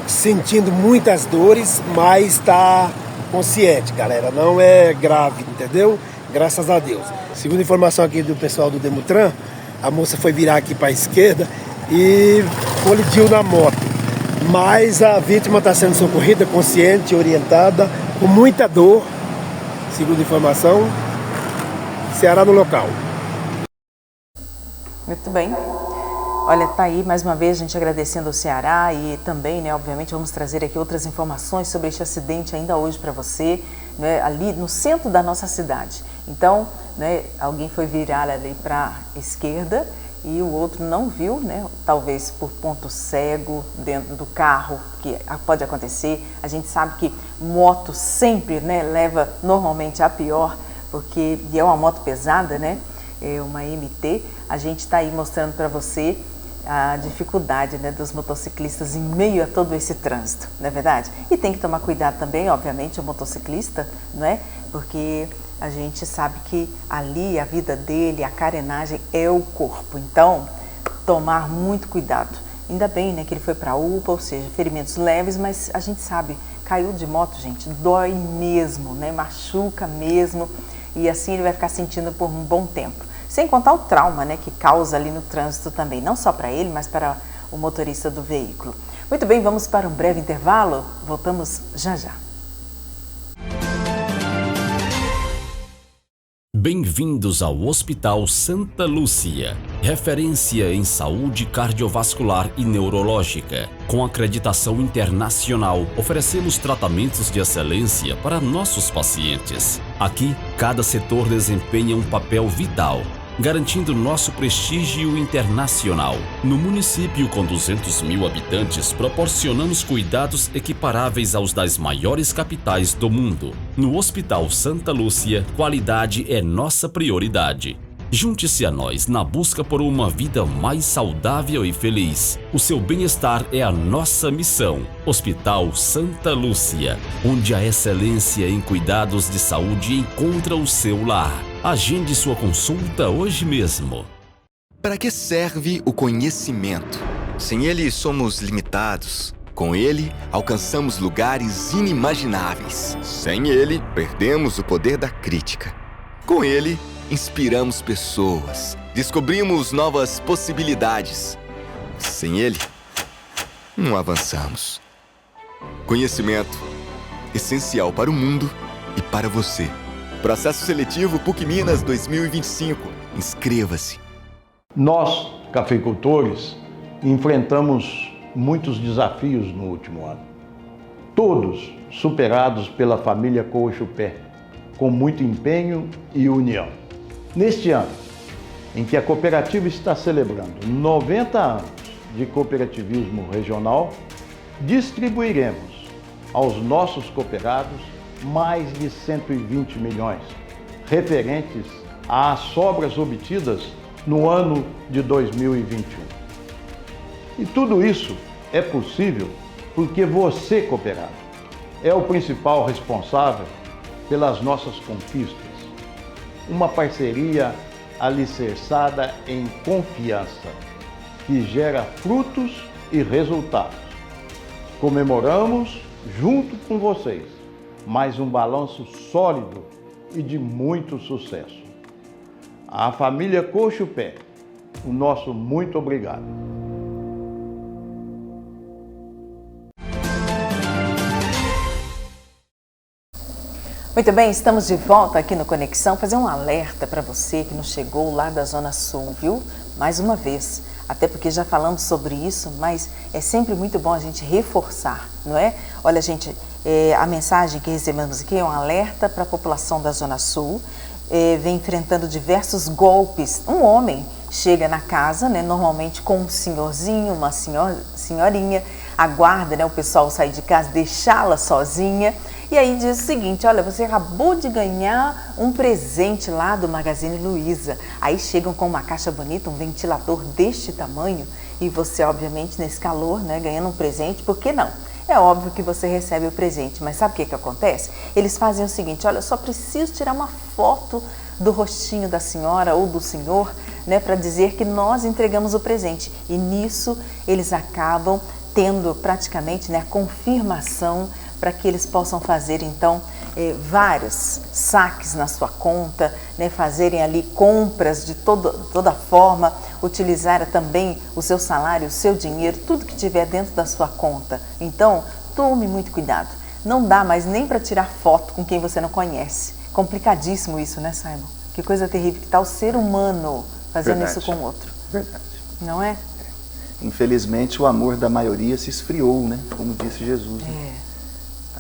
sentindo muitas dores, mas está consciente, galera, não é grave, entendeu? Graças a Deus. Segundo a informação aqui do pessoal do Demutran, a moça foi virar aqui para a esquerda e colidiu na moto, mas a vítima está sendo socorrida, consciente, orientada, com muita dor, segundo a informação, Ceará no local. Muito bem. Olha, tá aí mais uma vez a gente agradecendo ao Ceará e também, né, obviamente vamos trazer aqui outras informações sobre este acidente ainda hoje para você, né, ali no centro da nossa cidade. Então, né, alguém foi virar ali para a esquerda e o outro não viu, né, talvez por ponto cego dentro do carro, que pode acontecer. A gente sabe que moto sempre, né, leva normalmente a pior, porque é uma moto pesada, né, é uma MT. A gente está aí mostrando para você a dificuldade, né, dos motociclistas em meio a todo esse trânsito, não é verdade? E tem que tomar cuidado também, obviamente, o motociclista, não é? Porque a gente sabe que ali a vida dele, a carenagem é o corpo. Então, tomar muito cuidado. Ainda bem, né, que ele foi para a UPA, ou seja, ferimentos leves, mas a gente sabe, caiu de moto, gente, dói mesmo, né? Machuca mesmo, e assim ele vai ficar sentindo por um bom tempo. Sem contar o trauma, né, que causa ali no trânsito também, não só para ele, mas para o motorista do veículo. Muito bem, vamos para um breve intervalo, voltamos já já. Bem-vindos ao Hospital Santa Lúcia, referência em saúde cardiovascular e neurológica. Com acreditação internacional, oferecemos tratamentos de excelência para nossos pacientes. Aqui, cada setor desempenha um papel vital, garantindo nosso prestígio internacional. No município com 200 mil habitantes, proporcionamos cuidados equiparáveis aos das maiores capitais do mundo. No Hospital Santa Lúcia, qualidade é nossa prioridade. Junte-se a nós na busca por uma vida mais saudável e feliz. O seu bem-estar é a nossa missão. Hospital Santa Lúcia, onde a excelência em cuidados de saúde encontra o seu lar. Agende sua consulta hoje mesmo. Para que serve o conhecimento? Sem ele, somos limitados. Com ele, alcançamos lugares inimagináveis. Sem ele, perdemos o poder da crítica. Com ele, inspiramos pessoas, descobrimos novas possibilidades. Sem ele, não avançamos. Conhecimento, essencial para o mundo e para você. Processo seletivo PUC Minas 2025. Inscreva-se. Nós, cafeicultores, enfrentamos muitos desafios no último ano. Todos superados pela família Coxupé, com muito empenho e união. Neste ano, em que a cooperativa está celebrando 90 anos de Cooperativismo Regional, distribuiremos aos nossos cooperados mais de 120 milhões, referentes às sobras obtidas no ano de 2021. E tudo isso é possível porque você, cooperado, é o principal responsável pelas nossas conquistas. Uma parceria alicerçada em confiança, que gera frutos e resultados. Comemoramos, junto com vocês, mais um balanço sólido e de muito sucesso. À família Coxo Pé, o nosso muito obrigado. Muito bem, estamos de volta aqui no Conexão. Fazer um alerta para você que nos chegou lá da Zona Sul, viu? Mais uma vez, até porque já falamos sobre isso, mas é sempre muito bom a gente reforçar, não é? Olha, gente, a mensagem que recebemos aqui é um alerta para a população da Zona Sul, vem enfrentando diversos golpes. Um homem chega na casa, né, normalmente com um senhorzinho, uma senhorinha, aguarda, né, o pessoal sair de casa, deixá-la sozinha. E aí diz o seguinte: olha, você acabou de ganhar um presente lá do Magazine Luiza. Aí chegam com uma caixa bonita, um ventilador deste tamanho, e você, obviamente, nesse calor, né, ganhando um presente, por que não? É óbvio que você recebe o presente, mas sabe o que acontece? Eles fazem o seguinte: olha, eu só preciso tirar uma foto do rostinho da senhora ou do senhor, né, para dizer que nós entregamos o presente. E nisso eles acabam tendo praticamente, né, a confirmação para que eles possam fazer, então, vários saques na sua conta, né, fazerem ali compras de toda forma, utilizar também o seu salário, o seu dinheiro, tudo que tiver dentro da sua conta. Então, tome muito cuidado. Não dá mais nem para tirar foto com quem você não conhece. Complicadíssimo isso, né, Simon? Que coisa terrível que está o ser humano fazendo isso com o outro. Verdade. Não é? Infelizmente, o amor da maioria se esfriou, né? Como disse Jesus. Né?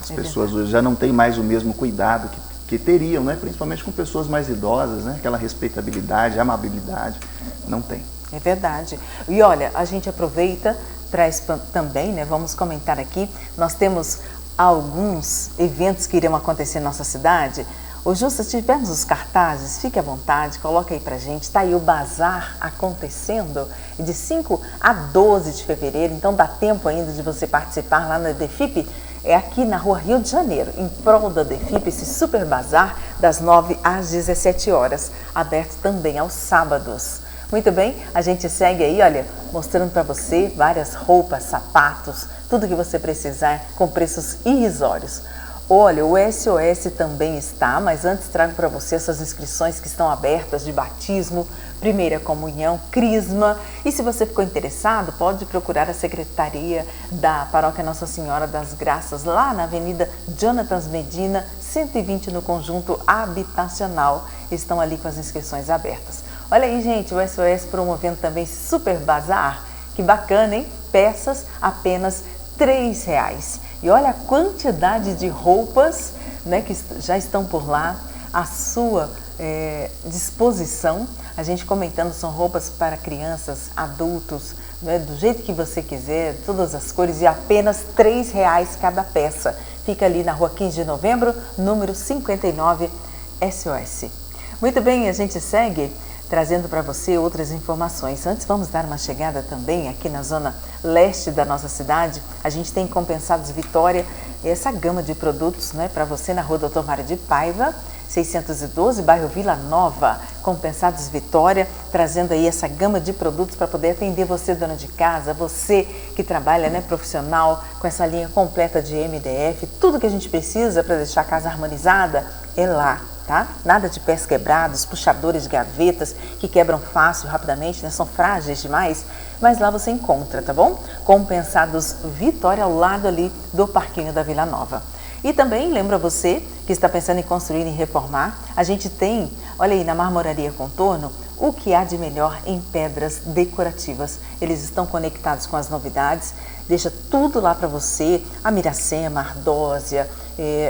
As pessoas hoje já não têm mais o mesmo cuidado que teriam, né? Principalmente com pessoas mais idosas, né? Aquela respeitabilidade, amabilidade, não tem. É verdade. E olha, a gente aproveita, traz também, né? Vamos comentar aqui, nós temos alguns eventos que irão acontecer na nossa cidade. Ô Justa, se tivermos os cartazes, fique à vontade, coloca aí pra gente. Está aí o bazar acontecendo de 5 a 12 de fevereiro, então dá tempo ainda de você participar lá na DEFIP. É aqui na Rua Rio de Janeiro, em prol da DEFIP, esse super bazar das 9 às 17 horas, aberto também aos sábados. Muito bem, a gente segue aí, olha, mostrando para você várias roupas, sapatos, tudo que você precisar com preços irrisórios. Olha, o SOS também está, mas antes trago para você essas inscrições que estão abertas de batismo, primeira comunhão, crisma. E se você ficou interessado, pode procurar a secretaria da Paróquia Nossa Senhora das Graças, lá na Avenida Jonatas Medina, 120, no conjunto habitacional. Estão ali com as inscrições abertas. Olha aí, gente, o SOS promovendo também esse super bazar. Que bacana, hein? Peças apenas R$3. E olha a quantidade de roupas, né, que já estão por lá, à sua disposição. A gente comentando, são roupas para crianças, adultos, né, do jeito que você quiser, todas as cores, e apenas R$3 cada peça. Fica ali na Rua 15 de Novembro, número 59, SOS. Muito bem, a gente segue trazendo para você outras informações. Antes, vamos dar uma chegada também aqui na zona leste da nossa cidade. A gente tem Compensados Vitória, essa gama de produtos, né, para você na Rua Doutor Mário de Paiva, 612, bairro Vila Nova. Compensados Vitória, trazendo aí essa gama de produtos para poder atender você, dona de casa, você que trabalha, né, profissional, com essa linha completa de MDF. Tudo que a gente precisa para deixar a casa harmonizada é lá. Tá? Nada de pés quebrados, puxadores de gavetas que quebram fácil, rapidamente, né? São frágeis demais, mas lá você encontra, tá bom? Compensados Vitória, ao lado ali do Parquinho da Vila Nova. E também lembra você que está pensando em construir e reformar, a gente tem, olha aí, na Marmoraria Contorno, o que há de melhor em pedras decorativas. Eles estão conectados com as novidades, deixa tudo lá para você, a Miracema, a Ardósia,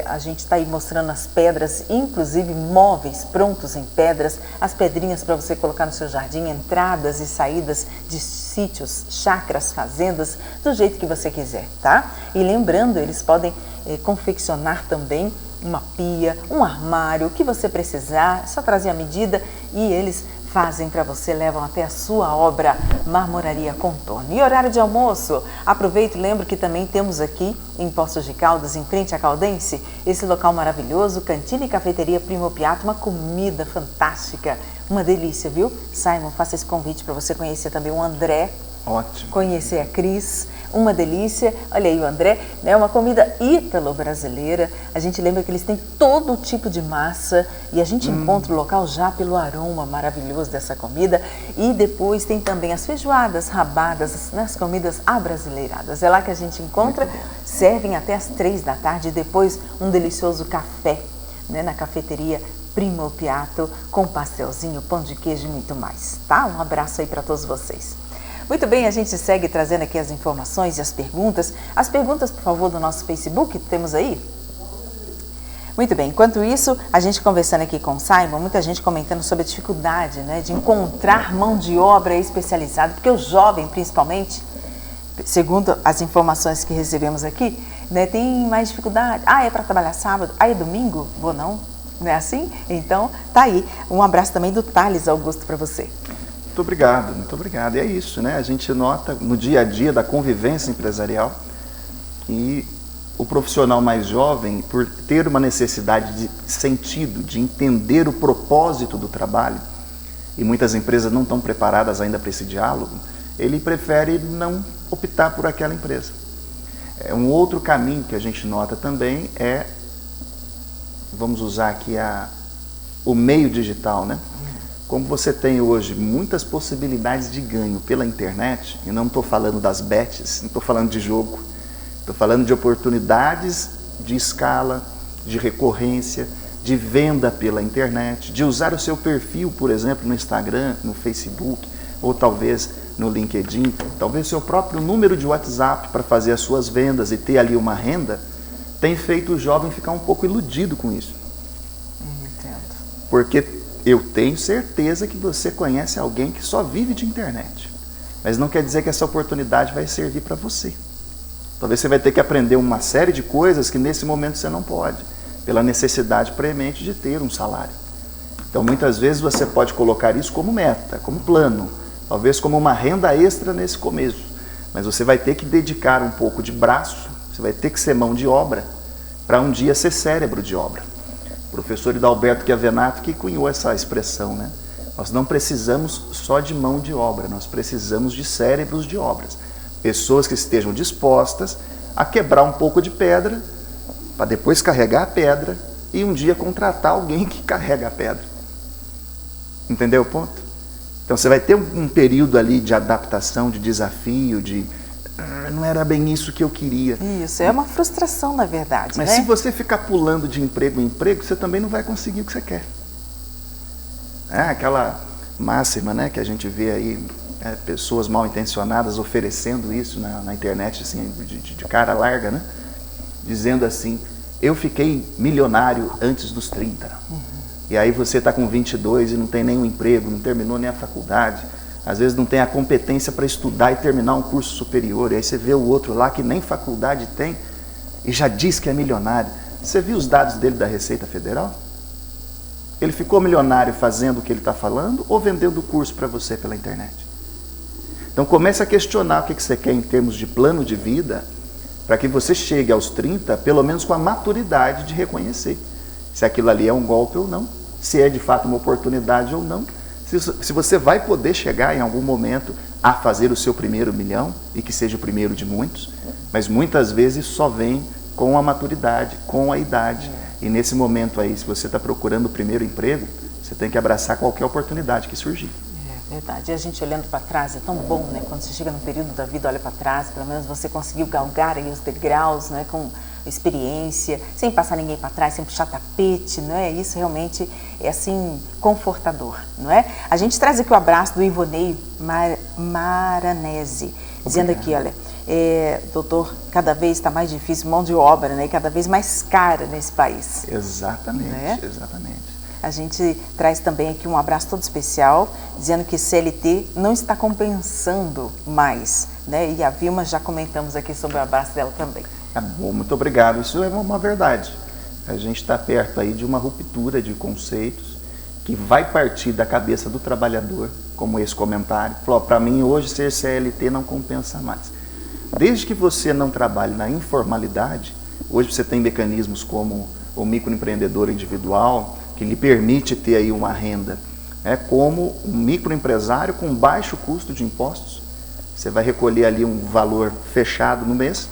A gente está aí mostrando as pedras, inclusive móveis prontos em pedras, as pedrinhas para você colocar no seu jardim, entradas e saídas de sítios, chácaras, fazendas, do jeito que você quiser, tá? E lembrando, eles podem confeccionar também uma pia, um armário, o que você precisar, é só trazer a medida e eles fazem para você, levam até a sua obra Marmoraria Contorno. E horário de almoço, aproveito e lembro que também temos aqui em Poços de Caldas, em frente à Caldense, esse local maravilhoso, Cantina e Cafeteria Primo Piatto, uma comida fantástica, uma delícia, viu? Simon, faça esse convite para você conhecer também o André. Ótimo. Conhecer a Cris, uma delícia. Olha aí o André, né? Uma comida ítalo-brasileira. A gente lembra que eles têm todo tipo de massa e a gente encontra o local já pelo aroma maravilhoso dessa comida. E depois tem também as feijoadas, rabadas, né? As comidas abrasileiradas. É lá que a gente encontra, servem até as 3 da tarde e depois um delicioso café, né? Na cafeteria Primo Piatto, com pastelzinho, pão de queijo e muito mais, tá? Um abraço aí para todos vocês. Muito bem, a gente segue trazendo aqui as informações e as perguntas. As perguntas, por favor, do nosso Facebook, temos aí? Muito bem, enquanto isso, a gente conversando aqui com o Simon, muita gente comentando sobre a dificuldade, né, de encontrar mão de obra especializada, porque o jovem, principalmente, segundo as informações que recebemos aqui, né, tem mais dificuldade. É para trabalhar sábado? É domingo? Vou não? Não é assim? Então, tá aí. Um abraço também do Thales Augusto para você. Muito obrigado, muito obrigado. E é isso, né? A gente nota no dia a dia da convivência empresarial que o profissional mais jovem, por ter uma necessidade de sentido, de entender o propósito do trabalho, e muitas empresas não estão preparadas ainda para esse diálogo, ele prefere não optar por aquela empresa. Um outro caminho que a gente nota também é, vamos usar aqui o meio digital, né? Como você tem hoje muitas possibilidades de ganho pela internet, e não estou falando das bets, não estou falando de jogo, estou falando de oportunidades de escala, de recorrência, de venda pela internet, de usar o seu perfil, por exemplo, no Instagram, no Facebook, ou talvez no LinkedIn, talvez o seu próprio número de WhatsApp para fazer as suas vendas e ter ali uma renda, tem feito o jovem ficar um pouco iludido com isso. Entendo. Porque eu tenho certeza que você conhece alguém que só vive de internet, mas não quer dizer que essa oportunidade vai servir para você. Talvez você vai ter que aprender uma série de coisas que nesse momento você não pode, pela necessidade premente de ter um salário. Então muitas vezes você pode colocar isso como meta, como plano, talvez como uma renda extra nesse começo, mas você vai ter que dedicar um pouco de braço, você vai ter que ser mão de obra, para um dia ser cérebro de obra. O professor Hidalberto Chiavenato que cunhou essa expressão, né? Nós não precisamos só de mão de obra, nós precisamos de cérebros de obras. Pessoas que estejam dispostas a quebrar um pouco de pedra, para depois carregar a pedra e um dia contratar alguém que carrega a pedra. Entendeu o ponto? Então você vai ter um período ali de adaptação, de desafio, de não era bem isso que eu queria. Isso, é uma frustração na verdade, mas né? Se você ficar pulando de emprego em emprego, você também não vai conseguir o que você quer. Aquela máxima, né, que a gente vê aí, pessoas mal intencionadas oferecendo isso na internet, assim, de cara larga, né? Dizendo assim, eu fiquei milionário antes dos 30. E aí você está com 22 e não tem nenhum emprego, não terminou nem a faculdade, às vezes não tem a competência para estudar e terminar um curso superior, e aí você vê o outro lá que nem faculdade tem e já diz que é milionário. Você viu os dados dele da Receita Federal? Ele ficou milionário fazendo o que ele está falando ou vendendo o curso para você pela internet? Então comece a questionar o que você quer em termos de plano de vida, para que você chegue aos 30, pelo menos com a maturidade de reconhecer se aquilo ali é um golpe ou não, se é de fato uma oportunidade ou não, se você vai poder chegar em algum momento a fazer o seu primeiro milhão, e que seja o primeiro de muitos, mas muitas vezes só vem com a maturidade, com a idade. E nesse momento aí, se você está procurando o primeiro emprego, você tem que abraçar qualquer oportunidade que surgir. É verdade. E a gente olhando para trás é tão bom, né? Quando você chega num período da vida, olha para trás, pelo menos você conseguiu galgar aí os degraus, né? Com experiência, sem passar ninguém para trás, sem puxar tapete, não é? Isso realmente é assim, confortador, não é? A gente traz aqui o abraço do Ivonei Maranese, dizendo aqui, olha, doutor, cada vez está mais difícil, mão de obra, né? E cada vez mais cara nesse país. Exatamente, né? Exatamente. A gente traz também aqui um abraço todo especial, dizendo que CLT não está compensando mais, né? E a Vilma, já comentamos aqui sobre o abraço dela também. Bom, muito obrigado. Isso é uma verdade. A gente está perto aí de uma ruptura de conceitos que vai partir da cabeça do trabalhador, como esse comentário. Falou, para mim hoje ser CLT não compensa mais. Desde que você não trabalhe na informalidade, hoje você tem mecanismos como o microempreendedor individual, que lhe permite ter aí uma renda, como um microempresário com baixo custo de impostos. Você vai recolher ali um valor fechado no mês,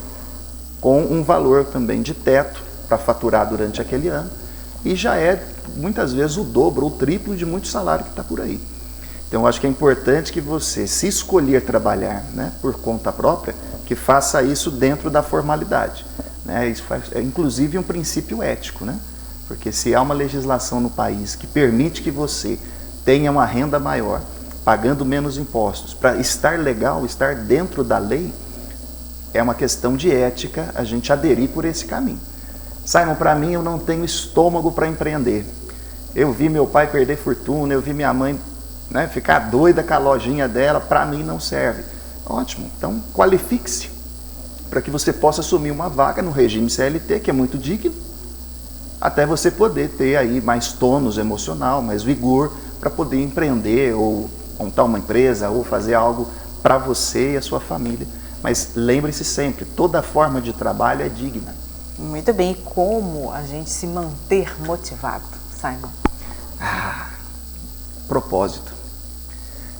com um valor também de teto para faturar durante aquele ano, e já é muitas vezes o dobro ou o triplo de muito salário que está por aí. Então eu acho que é importante que você, se escolher trabalhar, né, por conta própria, que faça isso dentro da formalidade, né? Isso é inclusive um princípio ético, né? Porque se há uma legislação no país que permite que você tenha uma renda maior, pagando menos impostos, para estar legal, estar dentro da lei, é uma questão de ética a gente aderir por esse caminho. Simon, para mim eu não tenho estômago para empreender. Eu vi meu pai perder fortuna, eu vi minha mãe, né, ficar doida com a lojinha dela, para mim não serve. Ótimo, então qualifique-se para que você possa assumir uma vaga no regime CLT, que é muito digno, até você poder ter aí mais tônus emocional, mais vigor para poder empreender ou montar uma empresa ou fazer algo para você e a sua família. Mas lembre-se sempre, toda forma de trabalho é digna. Muito bem, e como a gente se manter motivado, Simon? Propósito.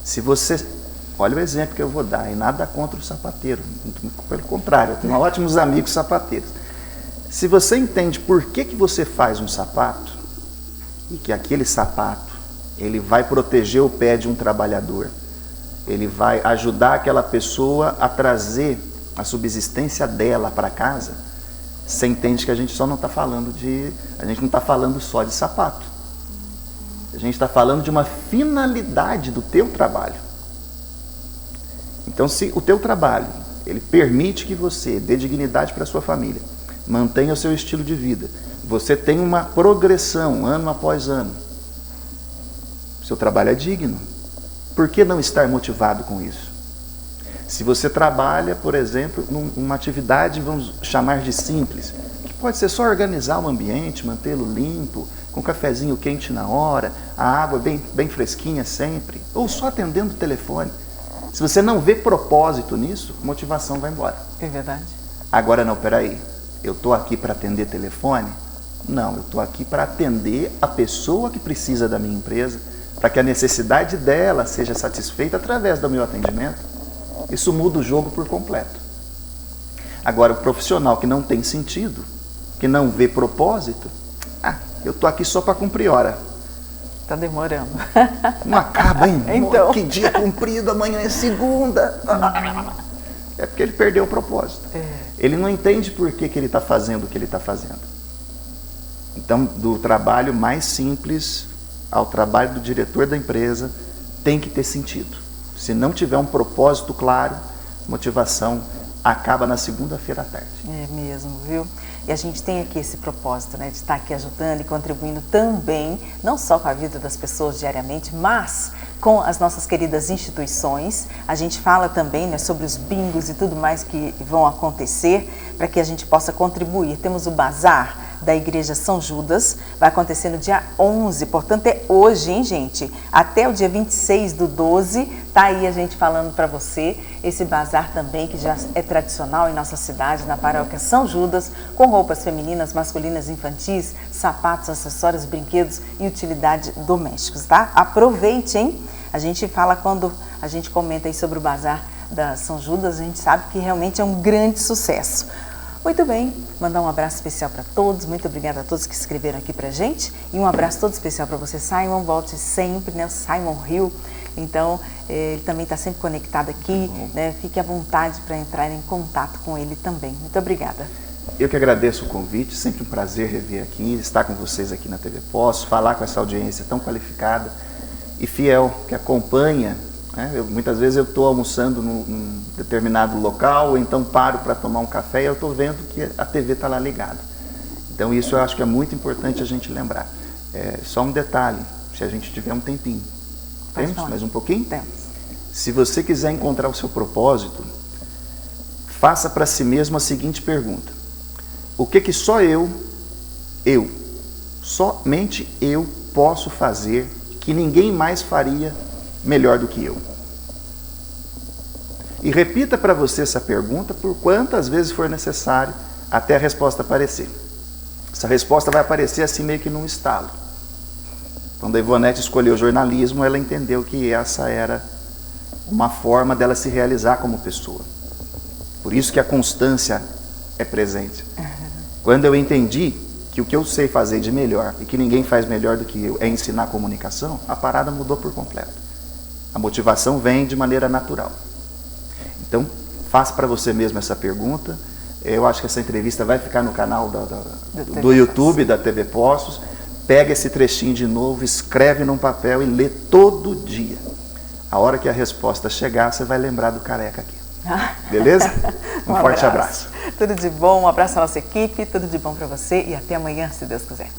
Se você... Olha o exemplo que eu vou dar, e nada contra o sapateiro, pelo contrário, eu tenho ótimos amigos sapateiros. Se você entende por que você faz um sapato, e que aquele sapato ele vai proteger o pé de um trabalhador, ele vai ajudar aquela pessoa a trazer a subsistência dela para casa, você entende que a gente só não está falando a gente não está falando só de sapato. A gente está falando de uma finalidade do teu trabalho. Então, se o teu trabalho ele permite que você dê dignidade para a sua família, mantenha o seu estilo de vida, você tem uma progressão ano após ano, seu trabalho é digno. Por que não estar motivado com isso? Se você trabalha, por exemplo, numa atividade, vamos chamar de simples, que pode ser só organizar o ambiente, mantê-lo limpo, com um cafezinho quente na hora, a água bem fresquinha sempre, ou só atendendo o telefone. Se você não vê propósito nisso, a motivação vai embora. É verdade. Agora não, peraí, eu estou aqui para atender telefone? Não, eu estou aqui para atender a pessoa que precisa da minha empresa, para que a necessidade dela seja satisfeita através do meu atendimento. Isso muda o jogo por completo. Agora, o profissional que não tem sentido, que não vê propósito, eu estou aqui só para cumprir hora. Está demorando. Não acaba, hein? Então. Que dia comprido, amanhã é segunda. É porque ele perdeu o propósito. Ele não entende por que ele está fazendo o que ele está fazendo. Então, do trabalho mais simples ao trabalho do diretor da empresa, tem que ter sentido. Se não tiver um propósito claro, motivação acaba na segunda-feira à tarde. É mesmo, viu? E a gente tem aqui esse propósito, né, de estar aqui ajudando e contribuindo também, não só com a vida das pessoas diariamente, mas com as nossas queridas instituições. A gente fala também, né, sobre os bingos e tudo mais que vão acontecer para que a gente possa contribuir. Temos o Bazar da Igreja São Judas, vai acontecer no dia 11, portanto é hoje, hein, gente? Até o dia 26/12, tá aí a gente falando para você, esse bazar também, que já é tradicional em nossa cidade, na paróquia São Judas, com roupas femininas, masculinas, infantis, sapatos, acessórios, brinquedos e utilidades domésticos, tá? Aproveite, hein? A gente fala quando a gente comenta aí sobre o bazar da São Judas, a gente sabe que realmente é um grande sucesso. Muito bem, mandar um abraço especial para todos, muito obrigada a todos que escreveram aqui pra gente, e um abraço todo especial para você, Simon, volte sempre, né, o Simon Hill, então ele também está sempre conectado aqui, né, fique à vontade para entrar em contato com ele também, muito obrigada. Eu que agradeço o convite, sempre um prazer rever aqui, estar com vocês aqui na TV Poço, falar com essa audiência tão qualificada e fiel, que acompanha Muitas vezes eu estou almoçando num determinado local, ou então paro para tomar um café e eu estou vendo que a TV está lá ligada. Então isso eu acho que é muito importante a gente lembrar. Só um detalhe, se a gente tiver um tempinho. Temos mais um pouquinho? Temos. Se você quiser encontrar o seu propósito, faça para si mesmo a seguinte pergunta: o que só somente eu posso fazer que ninguém mais faria melhor do que eu? E repita para você essa pergunta por quantas vezes for necessário até a resposta aparecer. Essa resposta vai aparecer assim meio que num estalo. Quando a Ivonete escolheu jornalismo, ela entendeu que essa era uma forma dela se realizar como pessoa. Por isso que a constância é presente. Quando eu entendi que o que eu sei fazer de melhor e que ninguém faz melhor do que eu é ensinar comunicação, a parada mudou por completo. A motivação vem de maneira natural. Então, faça para você mesmo essa pergunta. Eu acho que essa entrevista vai ficar no canal do YouTube, da TV Poços. Pega esse trechinho de novo, escreve num papel e lê todo dia. A hora que a resposta chegar, você vai lembrar do Careca aqui. Beleza? Um forte abraço. Tudo de bom, um abraço à nossa equipe, tudo de bom para você e até amanhã, se Deus quiser.